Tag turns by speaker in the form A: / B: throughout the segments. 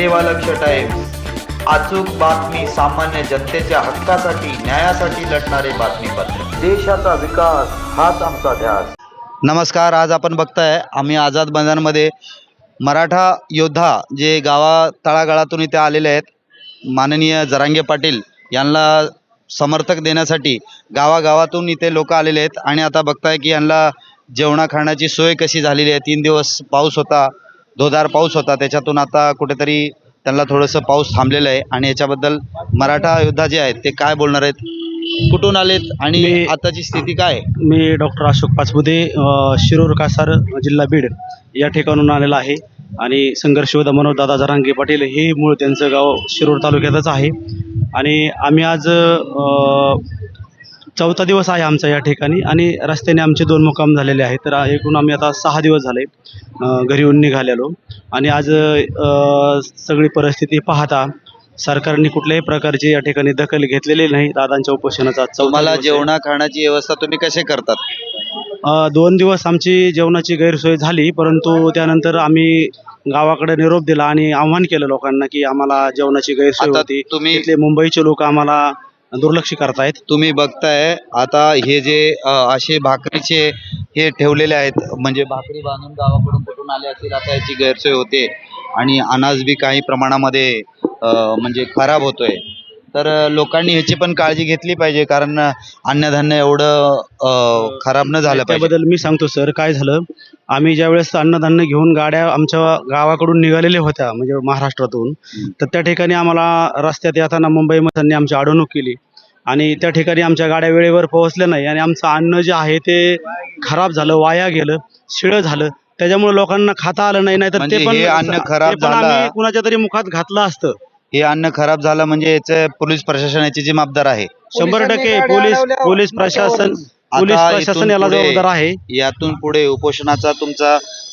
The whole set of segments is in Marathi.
A: सेवालक्ष टाइम्स, अचूक बातमी, सामान्य जनतेच्या हक्कासाठी, न्यायासाठी लढणारे बातमीपत्र. देशाचा विकास हाच आमचा ध्यास. नमस्कार, आज आपण बघताय आम्ही आझाद मैदानामध्ये मराठा योद्धा जे गावा तळागाळातून इथे आलेले आहेत, माननीय जरांगे पाटील यांना समर्थक देण्यासाठी गावागावातून इथे लोक आलेले आहेत. आणि आता बघताय की यांना जेवणा खाण्याची सोय कशी झालेली आहे. 3 दिवस पाऊस होता, धोधार पाऊस होता, त्याच्यातून आता कुठेतरी त्यांना थोडंसं पाऊस थांबलेलं आहे. आणि याच्याबद्दल मराठा योद्धा जे आहेत ते काय बोलणार आहेत, कुठून आलेत आणि आताची स्थिती काय आहे?
B: मी डॉक्टर अशोक पाचपुते, शिरूर कासार, जिल्हा बीड या ठिकाणून आलेला आहे. आणि संघर्ष योद्धा मनोजदादा जरांगे पाटील हे मूळ त्यांचं गाव शिरूर तालुक्यातच आहे. आणि आम्ही आज 4था दिवस आहे आमचा या ठिकाणी. आणि रस्त्याने आमचे 2 मुक्काम झालेले आहेत. तर एकूण आम्ही आता 6 दिवस झाले घरी येऊन निघालेलो. आणि आज सगळी परिस्थिती पाहता सरकारने कुठल्याही प्रकारची या ठिकाणी दखल घेतलेली नाही. दादांच्या उपोषणाचा
A: तुम्हाला जेवणा खाण्याची व्यवस्था तुम्ही कसे करतात?
B: 2 दिवस आमची जेवणाची गैरसोय झाली, परंतु त्यानंतर आम्ही गावाकडे निरोप दिला आणि आव्हान केलं लोकांना की आम्हाला जेवणाची गैरसोय
A: आता
B: होती.
A: तुम्ही-
B: इथले मुंबईचे लोक आम्हाला दुर्लक्ष करतायत.
A: तुम्ही बघताय आता हे जे असे भाकरीचे हे ठेवलेले आहेत, म्हणजे भाकरी बांधून गावाकडून कुठून आले असतील, आता याची गैरसोय होते आणि अनाज बी काही प्रमाणामध्ये म्हणजे खराब होतोय. तर लोकांनी ह्याची पण काळजी घेतली पाहिजे, कारण अन्नधान्य एवढं खराब न झालं पाहिजे.
B: त्याबद्दल मी सांगतो सर, काय झालं, आम्ही ज्यावेळेस अन्नधान्य घेऊन गाड्या आमच्या गावाकडून निघालेल्या होत्या, म्हणजे महाराष्ट्रातून, तर त्या ठिकाणी आम्हाला रस्त्यात येताना मुंबईमध्ये त्यांनी आमची अडवणूक केली आणि त्या ठिकाणी आमच्या गाड्या वेळेवर पोहोचल्या नाही आणि आमचं अन्न जे आहे ते खराब झालं, वाया गेलं, शिळं झालं. त्याच्यामुळे लोकांना खाता आलं नाही. नाहीतर
A: म्हणजे
B: ते पण
A: हे अन्न खराब
B: ते पण
A: झालं,
B: आम्ही कुणाच्या तरी मुखात घातलं असतं.
A: हे अन्न खराब झालं म्हणजे याचे पोलीस प्रशासन याची जबाबदार आहे.
B: 100% पोलीस प्रशासन
A: इथून
B: याला
A: पुढे-
B: जबाबदार आहे.
A: यातून पुढे उपोषणाचा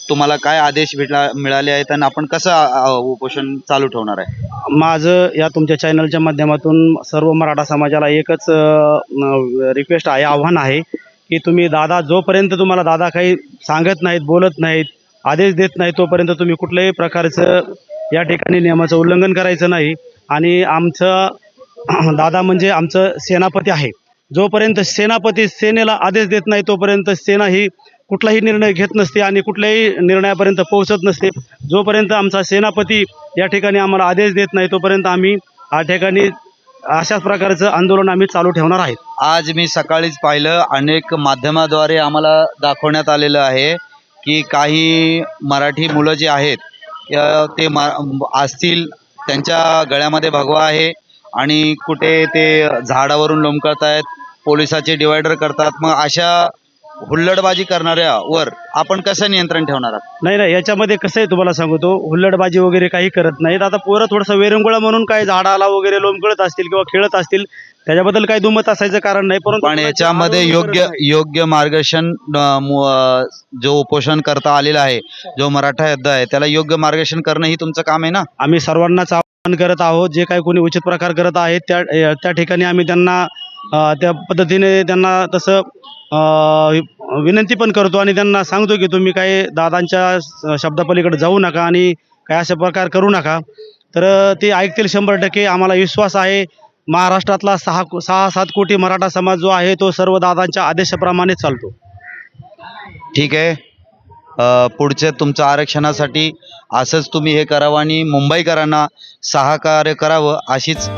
A: तुम्हाला काय आदेश मिळाले आहेत आणि आपण कसं उपोषण चालू ठेवणार आहे?
B: माझं या तुमच्या चॅनलच्या माध्यमातून सर्व मराठा समाजाला एकच रिक्वेस्ट आहे, आव्हान आहे की तुम्ही दादा, जोपर्यंत तुम्हाला दादा काही सांगत नाहीत, बोलत नाहीत, आदेश देत नाही, तोपर्यंत तुम्ही कुठल्याही प्रकारचं या ठिकाणी नियमाचं उल्लंघन करायचं नाही. आणि आमचं दादा म्हणजे आमचं सेनापती आहे. जोपर्यंत सेनापती सेनेला आदेश देत नाही तोपर्यंत सेना ही कुठलाही निर्णय घेत नसते आणि कुठल्याही निर्णयापर्यंत पोहोचत नसते. जोपर्यंत आमचा सेनापती या ठिकाणी आम्हाला आदेश देत नाही तोपर्यंत आम्ही या ठिकाणी अशाच प्रकारचं आंदोलन आम्ही चालू ठेवणार आहेत.
A: आज मी सकाळीच पाहिलं, अनेक माध्यमाद्वारे आम्हाला दाखवण्यात आलेलं आहे की काही मराठी मुलं जे आहेत ते असतील, त्यांच्या गळ्यामध्ये भगवा आहे आणि कुठे ते झाडावरून लोंबकळतायत, पोलिसाचे डिवायडर करतात. मग अशा हुल्लडबाजी करणाऱ्यावर आपण कसं नियंत्रण ठेवणार आहात?
B: नाही, याच्यामध्ये कसं आहे तुम्हाला सांगतो, हुल्लडबाजी वगैरे काही करत नाहीत. आता पोरं थोडंसं वेरंगुळा म्हणून काय झाडाला वगैरे लोंबकळत असतील किंवा खेळत असतील, त्याच्याबद्दल काही दुमत असायचं कारण नाही.
A: पण याच्यामध्ये योग्य मार्गदर्शन जो उपोषण करता आलेला आहे, जो मराठा योद्धा आहे, त्याला योग्य मार्गदर्शन करणं ही तुमचं काम आहे ना.
B: आम्ही सर्वांनाच आवाहन करत आहोत, जे काही कोणी उचित प्रकार करत आहेत त्या ठिकाणी आम्ही त्यांना त्या पद्धतीने त्यांना तसं विनंती पण करतो आणि त्यांना सांगतो की तुम्ही काही दादांच्या शब्दापलीकडे जाऊ नका आणि काय अशा प्रकार करू नका. तर ते ऐकतील 100%. आम्हाला विश्वास आहे महाराष्ट्रातला 6-7 कोटी मराठा समाज जो आहे तो सर्व दादांच्या आदेशाप्रमाणे चालतो.
A: ठीक आहे, पुढच्या तुमच्या आरक्षणासाठी असंच तुम्ही हे करावं आणि मुंबईकरांना सहकार्य करावं, अशीच